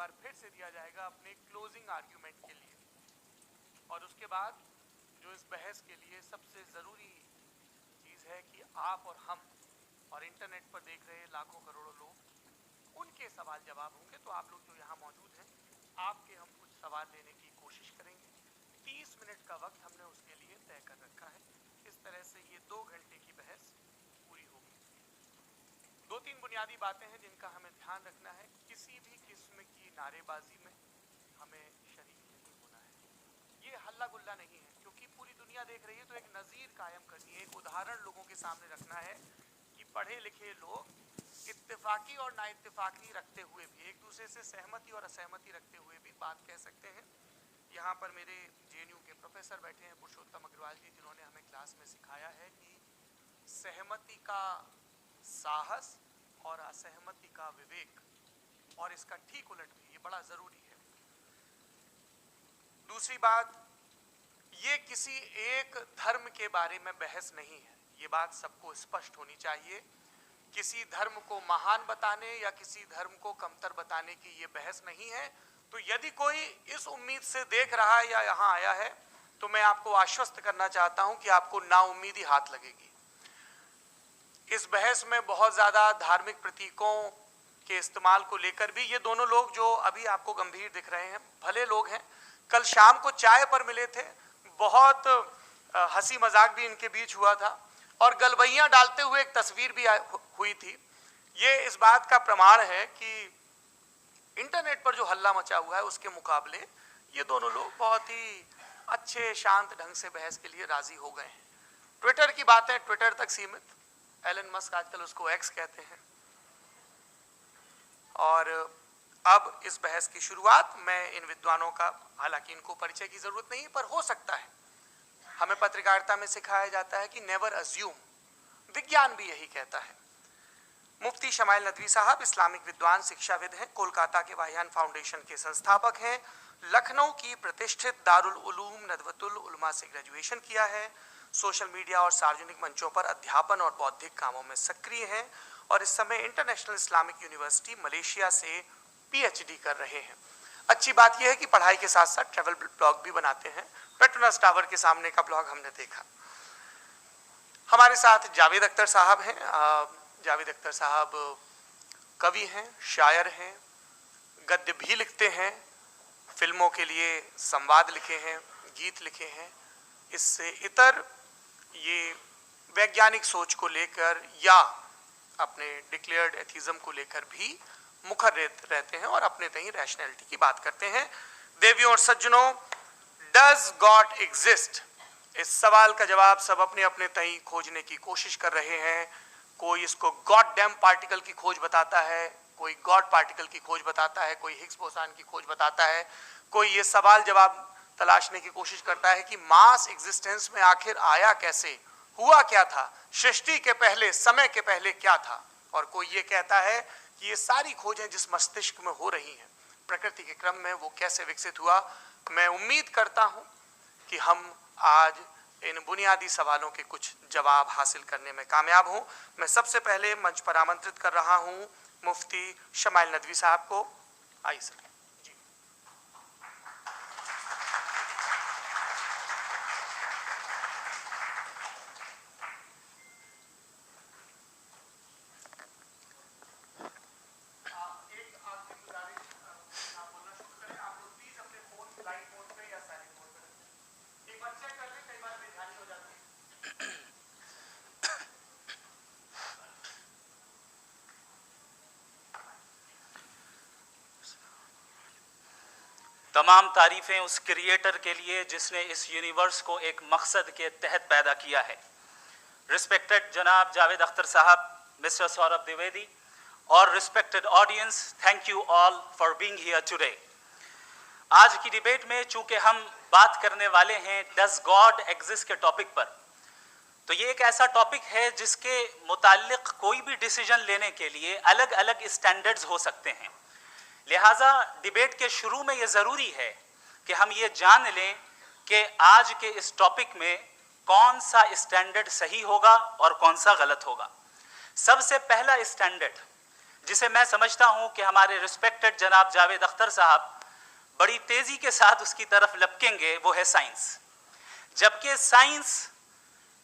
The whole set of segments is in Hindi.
बार फिर से दिया जाएगा अपने क्लोजिंग आर्ग्यूमेंट के लिए। और उसके बाद जो इस बहस के लिए सबसे ज़रूरी चीज़ है कि आप और हम और इंटरनेट पर देख रहे लाखों करोड़ों लोग, उनके सवाल जवाब होंगे। तो आप लोग जो यहाँ मौजूद हैं, आपके हम कुछ सवाल लेने की कोशिश करेंगे। 30 मिनट का वक्त हमने उसके लिए तय कर रखा है। इस तरह से ये 2 घंटे की बहस पूरी होगी। 2-3 बुनियादी बातें हैं जिनका हमें ध्यान रखना है। किसी भी किस्म की नारेबाजी में हमें शरीक नहीं होना है। ये हल्ला गुल्ला नहीं है, क्योंकि पूरी दुनिया देख रही है। तो एक नज़ीर कायम करनी है, एक उदाहरण लोगों के सामने रखना है कि पढ़े लिखे लोग इत्तेफाकी और ना इत्तेफाकी रखते हुए भी, एक दूसरे से सहमति और असहमति रखते हुए भी बात कह सकते हैं। यहाँ पर मेरे जेएनयू के प्रोफेसर बैठे हैं, पुरुषोत्तम अग्रवाल जी, जिन्होंने हमें क्लास में सिखाया है कि सहमति का साहस और असहमति का विवेक, और इसका ठीक उलट भी, ये बड़ा जरूरी है। दूसरी बात, ये किसी एक धर्म के बारे में बहस नहीं है, ये बात सबको स्पष्ट होनी चाहिए। किसी धर्म को महान बताने या किसी धर्म को कमतर बताने की ये बहस नहीं है। तो यदि कोई इस उम्मीद से देख रहा है या यहाँ आया है, तो मैं आपको आश्वस्त करना चाहता हूं कि आपको नाउम्मीदी हाथ लगेगी। इस बहस में बहुत ज्यादा धार्मिक प्रतीकों के इस्तेमाल को लेकर भी, ये दोनों लोग जो अभी आपको गंभीर दिख रहे हैं, भले लोग हैं, कल शाम को चाय पर मिले थे, बहुत हंसी मजाक भी इनके बीच हुआ था, और गलबैयां डालते हुए एक तस्वीर भी हुई थी। ये इस बात का प्रमाण है कि इंटरनेट पर जो हल्ला मचा हुआ है उसके मुकाबले ये दोनों लोग बहुत ही अच्छे शांत ढंग से बहस के लिए राजी हो गए हैं। ट्विटर की बात है, ट्विटर तक सीमित, एलन मस्क आजकल उसको एक्स कहते हैं। और अब इस बहस की शुरुआत, मैं इन विद्वानों का, हालांकि इनको परिचय की जरूरत नहीं, पर हो सकता है, हमें पत्रकारिता में सिखाया जाता है कि नेवर अज्यूम, विज्ञान भी यही कहता है। मुफ्ती शमाइल नदवी साहब इस्लामिक विद्वान, शिक्षाविद हैं, कोलकाता के वाहियान फाउंडेशन के संस्थापक हैं, लखनऊ की प्रतिष्ठित दारुल उलूम नदवतुल उलमा से ग्रेजुएशन किया है, सोशल मीडिया और सार्वजनिक मंचों पर अध्यापन और बौद्धिक कामों में सक्रिय हैं, और इस समय इंटरनेशनल इस्लामिक यूनिवर्सिटी मलेशिया से पीएचडी कर रहे हैं। अच्छी बात यह है कि पढ़ाई के साथ साथ ट्रैवल ब्लॉग भी बनाते हैं। पेट्रोनास टावर के सामने का ब्लॉग हमने देखा। हमारे साथ जावेद अख्तर साहब हैं। जावेद अख्तर साहब कवि हैं, शायर हैं, गद्य भी लिखते हैं, फिल्मों के लिए संवाद लिखे हैं, गीत लिखे हैं। इससे इतर ये वैज्ञानिक सोच को लेकर या अपने डिक्लेयर्ड एथिज्म को लेकर भी मुखर रहते हैं और अपने तहीं रैशनैलिटी की बात करते हैं। देवियों और सज्जनों, डज गॉड एग्जिस्ट? इस सवाल का जवाब सब अपने अपने तहीं खोजने की कोशिश कर रहे हैं। कोई इसको गॉड डैम पार्टिकल की खोज बताता है, कोई गॉड पार्टिकल की खोज बताता है, कोई हिग्स बोसान की खोज बताता है, कोई ये सवाल जवाब तलाशने की कोशिश करता है कि मास एग्जिस्टेंस में आखिर आया कैसे, हुआ क्या था, सृष्टि के पहले, समय के पहले क्या था, और कोई ये कहता है कि ये सारी खोजें जिस मस्तिष्क में हो रही हैं प्रकृति के क्रम में, वो कैसे विकसित हुआ। मैं उम्मीद करता हूं कि हम आज इन बुनियादी सवालों के कुछ जवाब हासिल करने में कामयाब हों। मैं सबसे पहले मंच पर आमंत्रित कर रहा हूं मुफ्ती शमाइल नदवी साहब को। आइए सर। तमाम तारीफ़ें उस क्रिएटर के लिए जिसने इस यूनिवर्स को एक मकसद के तहत पैदा किया है। रिस्पेक्टेड जनाब जावेद अख्तर साहब, मिस्टर सौरभ द्विवेदी और respected audience, thank you all for being here today. आज की डिबेट में चूंकि हम बात करने वाले हैं डज गॉड एग्जिस्ट के टॉपिक पर, तो ये एक ऐसा टॉपिक है जिसके मुताल्लिक कोई भी डिसीजन लेने के लिए अलग अलग स्टैंडर्ड्स हो सकते हैं। लिहाजा डिबेट के शुरू में ये ज़रूरी है कि हम ये जान लें कि आज के इस टॉपिक में कौन सा स्टैंडर्ड सही होगा और कौन सा गलत होगा। सबसे पहला स्टैंडर्ड जिसे मैं समझता हूं कि हमारे रिस्पेक्टेड जनाब जावेद अख्तर साहब बड़ी तेजी के साथ उसकी तरफ लपकेंगे, वो है साइंस। जबकि साइंस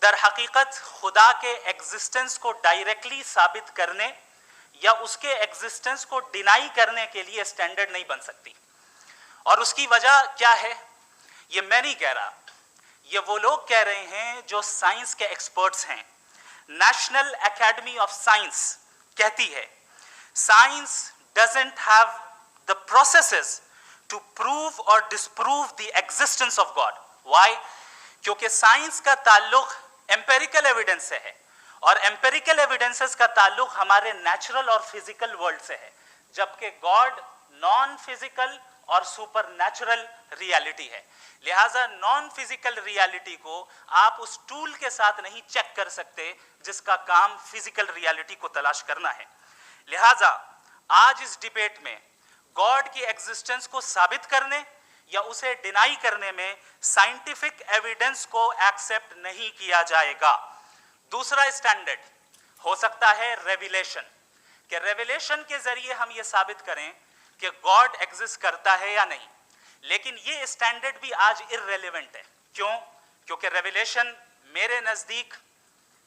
दर हकीकत खुदा के एग्जिस्टेंस को डायरेक्टली साबित करने या उसके एग्जिस्टेंस को डिनाई करने के लिए स्टैंडर्ड नहीं बन सकती। और उसकी वजह क्या है, ये मैं नहीं कह रहा, ये वो लोग कह रहे हैं जो साइंस के एक्सपर्ट्स हैं। नेशनल एकेडमी ऑफ साइंस कहती है science doesn't have the processes to prove और disprove the existence of God. Why? क्योंकि साइंस का ताल्लुक एम्पेरिकल एविडेंस से है और एम्पेरिकल एविडेंसेस का ताल्लुक हमारे नेचुरल और फिजिकल वर्ल्ड से है, जबकि गॉड नॉन फिजिकल और सुपर नेचुरल रियलिटी है। लिहाजा नॉन फिजिकल रियलिटी को आप उस टूल के साथ नहीं चेक कर सकते जिसका काम फिजिकल रियलिटी को तलाश करना है। लिहाजा आज इस डिबेट में गॉड की एग्जिस्टेंस को साबित करने या उसे डिनाई करने में साइंटिफिक एविडेंस को एक्सेप्ट नहीं किया जाएगा। दूसरा स्टैंडर्ड हो सकता है रेविलेशन, कि रेविलेशन के जरिए हम ये साबित करें कि गॉड एग्जिस्ट करता है या नहीं। लेकिन ये स्टैंडर्ड भी आज इररेलेवेंट है। क्यों? क्योंकि रेविलेशन मेरे नजदीक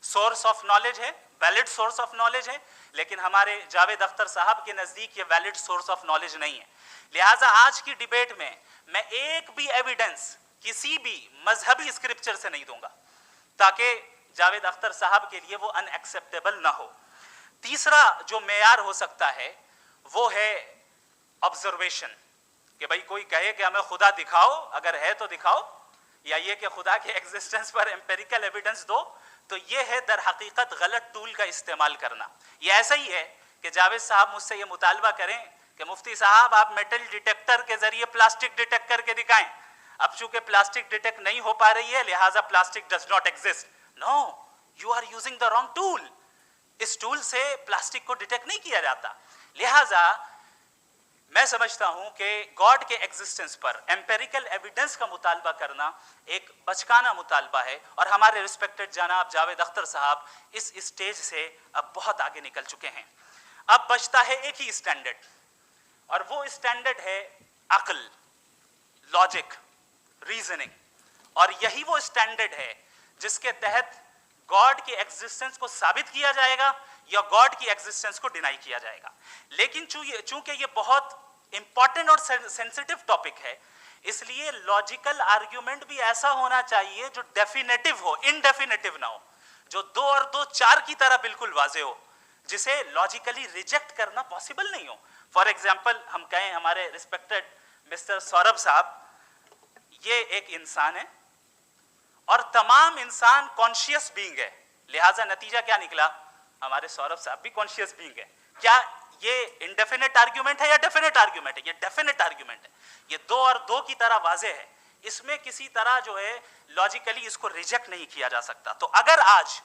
सोर्स ऑफ नॉलेज है, वैलिड सोर्स ऑफ नॉलेज है, लेकिन हमारे जावेद अख्तर साहब के नजदीक ये वैलिड सोर्स ऑफ नॉलेज नहीं है। लिहाजा आज की डिबेट में मैं एक भी एविडेंस किसी भी मजहबी स्क्रिप्चर से नहीं दूंगा ताकि जावेद अख्तर साहब के लिए वो अनएक्सेप्टेबल ना हो। तीसरा जो मेयार हो सकता है वो है ऑब्जर्वेशन, कि भाई कोई कहे कि हमें खुदा दिखाओ, अगर है तो दिखाओ, या ये कि खुदा के एग्जिस्टेंस पर एम्पेरिकल एविडेंस दो। तो ये है दर हकीकत गलत टूल का इस्तेमाल करना। ये ऐसा ही है कि जावेद साहब मुझसे ये मुतालबा करें कि मुफ्ती साहब आप मेटल डिटेक्टर के जरिए प्लास्टिक डिटेक्ट करके दिखाएं। अब चूंकि प्लास्टिक डिटेक्ट नहीं हो पा रही है लिहाजा plastic does not exist. No, you are using the wrong tool. इस टूल से प्लास्टिक को डिटेक्ट नहीं किया जाता। लिहाजा मैं समझता हूं कि गॉड के एग्जिस्टेंस पर एम्पेरिकल एविडेंस का मुतालबा करना एक बचकाना मुतालबा है और हमारे रिस्पेक्टेड जनाब जावेद अख्तर साहब इस स्टेज से अब बहुत आगे निकल चुके हैं। अब बचता है एक ही स्टैंडर्ड और वो स्टैंडर्ड है अक्ल, लॉजिक, रीजनिंग। और यही वो स्टैंडर्ड है जिसके तहत गॉड की एग्जिस्टेंस को साबित किया जाएगा या गॉड की एग्जिस्टेंस को डिनाई किया जाएगा। लेकिन चूंकि ये बहुत इंपॉर्टेंट और सेंसिटिव टॉपिक है, इसलिए लॉजिकल आर्ग्यूमेंट भी ऐसा होना चाहिए जो डेफिनेटिव हो, इनडेफिनेटिव ना हो, जो 2 और 2 4 की तरह बिल्कुल वाजे हो, जिसे लॉजिकली रिजेक्ट करना पॉसिबल नहीं हो। फॉर एग्जाम्पल हम कहें हमारे रिस्पेक्टेड मिस्टर सौरभ साहब ये एक इंसान है और तमाम इंसान कॉन्शियस बीइंग है, लिहाजा नतीजा क्या निकला, हमारे सौरभ साहब भी कॉन्शियस बीइंग है। क्या ये इंडेफिनेट आर्ग्यूमेंट है या डेफिनेट आर्ग्यूमेंट है? ये डेफिनेट आर्ग्यूमेंट है। ये 2 और 2 की तरह वाजे है, इसमें किसी तरह जो है लॉजिकली इसको रिजेक्ट नहीं किया जा सकता। तो अगर आज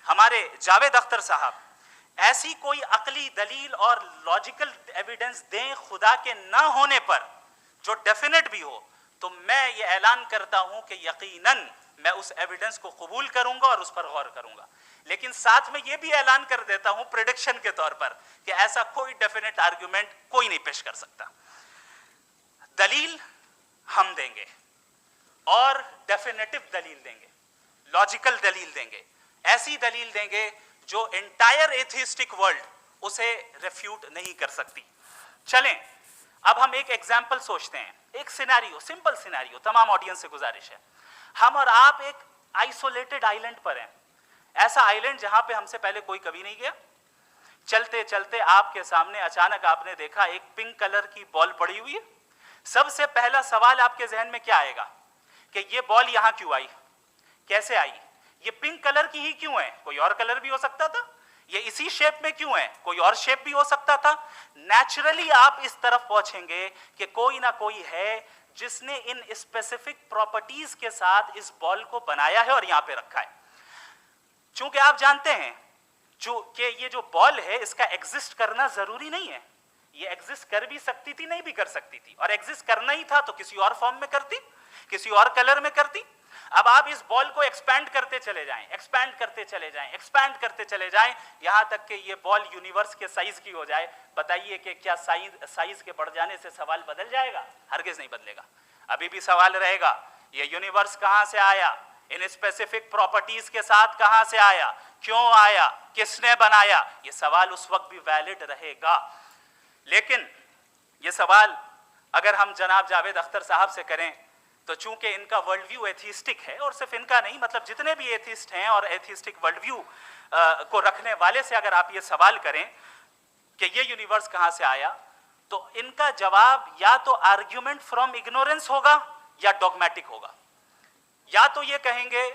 हमारे जावेद अख्तर साहब ऐसी कोई अकली दलील और लॉजिकल एविडेंस दें खुदा के ना होने पर जो डेफिनेट भी हो, तो मैं ये ऐलान करता हूं कि यकीनन मैं उस एविडेंस को कबूल करूंगा और उस पर गौर करूंगा। लेकिन साथ में ये भी ऐलान कर देता हूं प्रेडिक्शन के तौर पर कि ऐसा कोई डेफिनेट आर्ग्यूमेंट कोई नहीं पेश कर सकता। दलील हम देंगे और डेफिनेटिव दलील देंगे, लॉजिकल दलील देंगे, ऐसी दलील देंगे जो एंटायर एथिस्टिक वर्ल्ड उसे रेफ्यूट नहीं कर सकती। चलें अब हम एक एग्जाम्पल सोचते हैं, एक सिनेरियो, सिंपल सिनेरियो, तमाम ऑडियंस से गुजारिश है, हम और आप एक आइसोलेटेड आइलैंड पर हैं, ऐसा आइलैंड जहां पे हमसे पहले कोई कभी नहीं गया। चलते चलते आपके सामने अचानक आपने देखा एक पिंक कलर की बॉल पड़ी हुई है। सबसे पहला सवाल आपके जहन में क्या आएगा कि ये बॉल यहां क्यों आई, कैसे आई, ये पिंक कलर की ही क्यों है, कोई और कलर भी हो सकता था, ये इसी शेप में क्यों है, कोई और शेप भी हो सकता था। नेचुरली आप इस तरफ पहुंचेंगे कि कोई ना कोई है जिसने इन स्पेसिफिक प्रॉपर्टीज के साथ इस बॉल को बनाया है और यहां पे रखा है। चूंकि आप जानते हैं कि ये जो बॉल है इसका एग्जिस्ट करना जरूरी नहीं है, ये एग्जिस्ट कर भी सकती थी, नहीं भी कर सकती थी, और एग्जिस्ट करना ही था तो किसी और फॉर्म में करती, किसी और कलर में करती। अब आप इस बॉल को एक्सपैंड करते चले जाएं, एक्सपैंड करते चले जाएं, एक्सपैंड करते चले जाएं, यहां तक कि ये बॉल यूनिवर्स के साइज की हो जाए। बताइए कि क्या साइज के बढ़ जाने से सवाल बदल जाएगा? हरगिज नहीं बदलेगा। अभी भी सवाल रहेगा, ये यूनिवर्स कहां से आया, इन स्पेसिफिक प्रॉपर्टीज के साथ कहां से आया, क्यों आया, किसने बनाया, ये सवाल उस वक्त भी वैलिड रहेगा। लेकिन ये सवाल अगर हम जनाब जावेद अख्तर साहब से करें तो चूंकि इनका वर्ल्ड व्यू एथिस्टिक है, और सिर्फ इनका नहीं, मतलब जितने भी एथिस्ट हैं और एथिस्टिक वर्ल्ड व्यू को रखने वाले से अगर आप ये सवाल करें कि ये यूनिवर्स कहां से आया, तो इनका जवाब या तो आर्ग्यूमेंट फ्रॉम इग्नोरेंस होगा या डॉगमेटिक होगा। या तो ये कहेंगे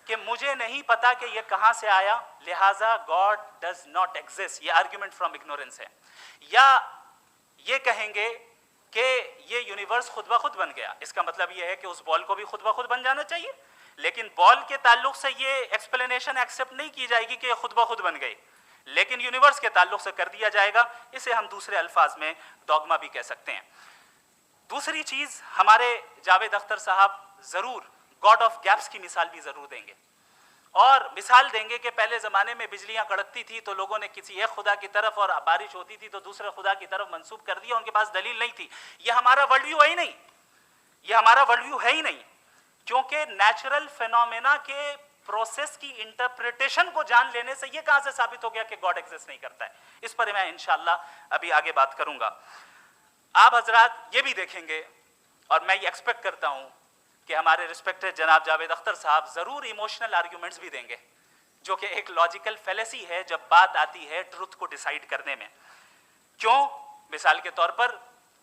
कि मुझे नहीं पता कि ये कहां से आया, लिहाजा गॉड डज नॉट एग्जिस्ट, ये आर्ग्यूमेंट फ्रॉम इग्नोरेंस है। या ये कहेंगे कि ये यूनिवर्स खुद ब खुद बन गया, इसका मतलब ये है कि उस बॉल को भी खुद ब खुद बन जाना चाहिए। लेकिन बॉल के ताल्लुक से ये एक्सप्लेनेशन एक्सेप्ट नहीं की जाएगी कि खुद ब खुद बन गई, लेकिन यूनिवर्स के ताल्लुक से कर दिया जाएगा। इसे हम दूसरे अल्फाज में डॉगमा भी कह सकते हैं। दूसरी चीज, हमारे जावेद अख्तर साहब जरूर गॉड ऑफ गैप्स की मिसाल भी जरूर देंगे, और मिसाल देंगे कि पहले ज़माने में बिजलियां कड़कती थी तो लोगों ने किसी एक खुदा की तरफ, और बारिश होती थी तो दूसरे खुदा की तरफ मंसूब कर दिया, उनके पास दलील नहीं थी। ये हमारा वर्ल्ड व्यू है ही नहीं, ये हमारा वर्ल्ड व्यू है ही नहीं, क्योंकि नेचुरल फिनोमेना के प्रोसेस की इंटरप्रिटेशन को जान लेने से ये कहां से साबित हो गया कि गॉड एग्जिस्ट नहीं करता है। इस पर मैं इंशाल्लाह अभी आगे बात करूंगा। आप हजरात ये भी देखेंगे, और मैं ये एक्सपेक्ट करता हूं कि हमारे रिस्पेक्टेड जनाब जावेद अख्तर साहब जरूर इमोशनल आर्ग्यूमेंट्स भी देंगे, जो कि एक लॉजिकल फेलेसी है जब बात आती है ट्रुथ को डिसाइड करने में। क्यों? मिसाल के तौर पर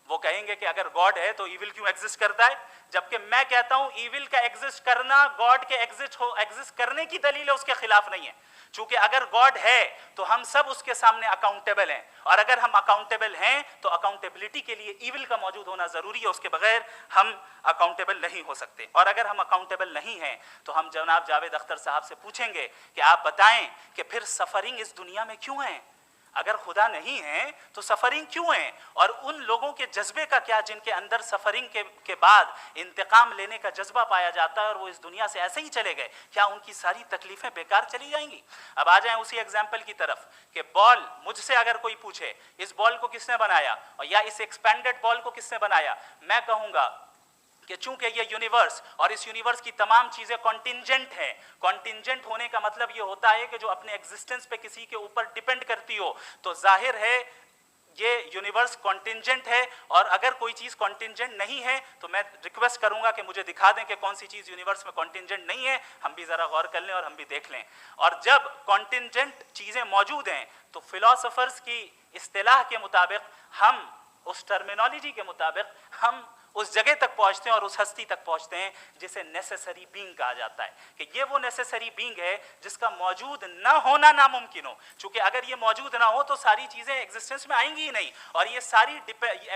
वो कहेंगे कि अगर गॉड है तो ईविल क्यों एग्जिस्ट करता है, जबकि मैं कहता हूं ईविल का एग्जिस्ट करना गॉड के एग्जिस्ट करने की दलील है, उसके खिलाफ नहीं है। चूंकि अगर गॉड है तो हम सब उसके सामने अकाउंटेबल हैं, और अगर हम अकाउंटेबल हैं तो अकाउंटेबिलिटी के लिए ईविल का मौजूद होना जरूरी है, उसके बगैर हम अकाउंटेबल नहीं हो सकते। और अगर हम अकाउंटेबल नहीं हैं तो हम जनाब जावेद अख्तर साहब से पूछेंगे कि आप बताएं कि फिर सफरिंग इस दुनिया में क्यों है? अगर खुदा नहीं है तो सफरिंग क्यों है? और उन लोगों के जज्बे का क्या जिनके अंदर सफरिंग के बाद इंतकाम लेने का जज्बा पाया जाता है और वो इस दुनिया से ऐसे ही चले गए, क्या उनकी सारी तकलीफें बेकार चली जाएंगी? अब आ जाएं उसी एग्जाम्पल की तरफ कि बॉल, मुझसे अगर कोई पूछे इस बॉल को किसने बनाया और या इस एक्सपेंडेड बॉल को किसने बनाया, मैं कहूंगा कि चूंकि ये यूनिवर्स और इस यूनिवर्स की तमाम चीजें कॉन्टिंजेंट हैं। कॉन्टिंजेंट होने का मतलब ये होता है कि जो अपने एग्जिस्टेंस पे किसी के ऊपर डिपेंड करती हो, तो जाहिर है ये यूनिवर्स कॉन्टिंजेंट है। और अगर कोई चीज कॉन्टिंजेंट नहीं है तो मैं रिक्वेस्ट करूंगा कि मुझे दिखा दें कि कौन सी चीज यूनिवर्स में कॉन्टिंजेंट नहीं है, हम भी जरा गौर कर लें और हम भी देख लें। और जब कॉन्टिंजेंट चीजें मौजूद हैं तो फिलोसोफर्स की इस्तिलाह के मुताबिक, हम उस टर्मिनोलॉजी के मुताबिक हम उस जगह तक पहुंचते हैं और उस हस्ती तक पहुंचते हैं जिसे नेसेसरी बीइंग कहा जाता है, कि ये वो नेसेसरी बीइंग है जिसका मौजूद ना होना नामुमकिन हो। क्योंकि अगर ये मौजूद ना हो तो सारी चीजें एग्जिस्टेंस में आएंगी ही नहीं, और ये सारी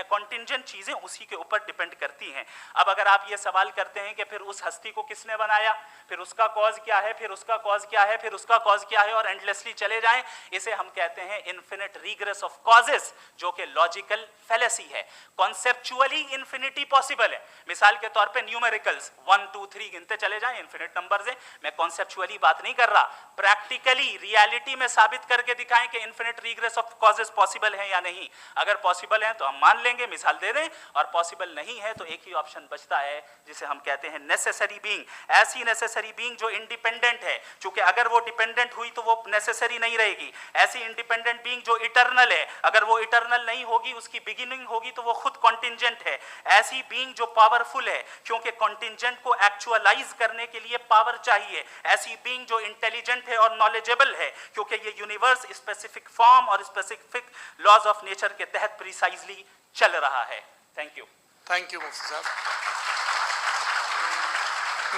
कॉन्टिंजेंट चीजें उसी के ऊपर डिपेंड करती हैं। अब अगर आप ये सवाल करते हैं कि फिर उस हस्ती को किसने बनाया, फिर उसका कॉज क्या है, फिर उसका कॉज क्या है, फिर उसका कॉज क्या है, और एंडलेसली चले जाएं, इसे हम कहते हैं इन्फिनिट रिग्रेस ऑफ कॉजेस, जो कि लॉजिकल फेलेसी है। कॉन्सेप्चुअली इन्फिनिटी पॉसिबल है। मिसाल के तौर पे न्यूमेरिकल्स 1 2 3 गिनते चले जाएं, इन्फिनिट नंबर्स हैं। मैं कॉन्सेप्चुअली बात नहीं कर रहा, प्रैक्टिकली रियलिटी में साबित करके दिखाएं कि infinite regress of causes possible है या नहीं। अगर पॉसिबल है तो हम मान लेंगे, मिसाल दे दें, और पॉसिबल नहीं है तो एक ही ऑप्शन बचता है जिसे हम कहते हैं नेसेसरी बीइंग। ऐसी नेसेसरी बीइंग जो इंडिपेंडेंट है, क्योंकि अगर वो डिपेंडेंट हुई तो वो नेसेसरी नहीं रहेगी। ऐसी इंडिपेंडेंट बीइंग जो इटर्नल है, अगर वो इटर्नल नहीं होगी, उसकी बिगिनिंग होगी तो वो खुद कॉन्टिंजेंट है। ऐसी बीइंग जो पावरफुल है, क्योंकि कॉन्टिंजेंट को एक्चुअलाइज करने के लिए पावर चाहिए। ऐसी बीइंग जो इंटेलिजेंट है और नॉलेजेबल है, क्योंकि ये यूनिवर्स स्पेसिफिक फॉर्म और स्पेसिफिक लॉज ऑफ नेचर के तहत प्रिसाइजली चल रहा है। Thank you. थैंक यू मुफ्ती साहब।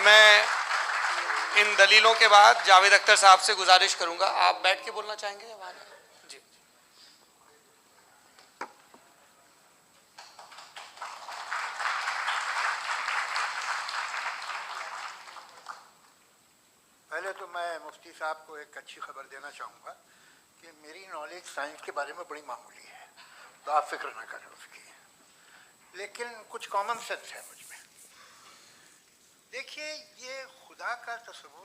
मैं इन दलीलों के बाद जावेद अख्तर साहब से गुजारिश करूंगा, आप बैठ के बोलना चाहेंगे या वहां? जी। पहले तो मैं मुफ्ती साहब को एक अच्छी खबर देना चाहूँगा कि मेरी नॉलेज साइंस के बारे में बड़ी मामूली है, तो आप फिक्र ना करें उसकी, लेकिन कुछ कॉमन सेंस है मुझ में। देखिए, ये खुदा का तस्वुर